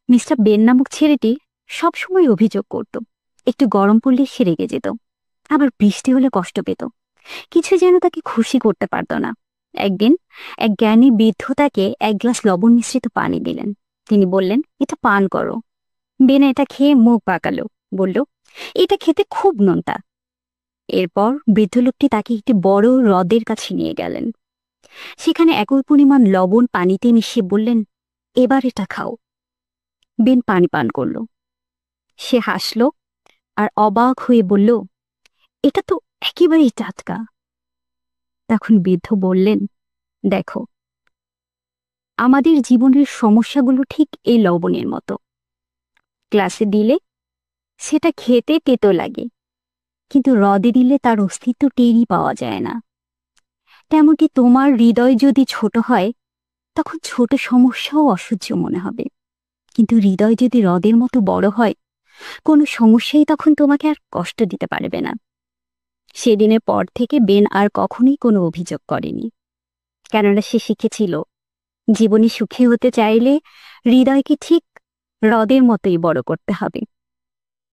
Mister Ben নামক ছেলেটি সবসময় অভিযোগ করত, একটু গরম পড়লে সে রেগে যেত, আবার বৃষ্টি হলে কষ্ট পেত। কিছু যেন তাকে খুশি করতে পারত না। একদিন এক জ্ঞানী বৃদ্ধ তাকে এক গ্লাস লবণ মিশ্রিত পানি দিলেন। তিনি বললেন, এটা পান করো। বেন এটা খেয়ে মুখ বাঁকালো, বলল, এটা খেতে খুব নোনতা। এরপর বৃদ্ধ লোকটি তাকে একটি বড় হ্রদের কাছে নিয়ে গেলেন। সেখানে একই পরিমাণ লবণ পানিতে মিশিয়ে বললেন, এবার এটা খাও। বেন পানি পান করল। সে হাসল আর অবাক হয়ে বলল, এটা তো একেবারেই টাটকা। তখন বৃদ্ধ বললেন, দেখো, আমাদের জীবনের সমস্যাগুলো ঠিক এই লবণের মতো। গ্লাসে দিলে সেটা খেতে তেতো লাগে, কিন্তু হ্রদে দিলে তার অস্তিত্ব টেরই পাওয়া যায় না। তেমনটি তোমার হৃদয় যদি ছোট হয়, তখন ছোট সমস্যাও অসহ্য মনে হবে। কিন্তু হৃদয় যদি হ্রদের মতো বড় হয়, কোনো সমস্যাই তখন তোমাকে আর কষ্ট দিতে পারবে না। সেদিনের পর থেকে বেন আর কখনোই কোনো অভিযোগ করেনি, কেননা সে শিখেছিল, জীবনে সুখী হতে চাইলে হৃদয়কে ঠিক হ্রদের মতোই বড় করতে হবে।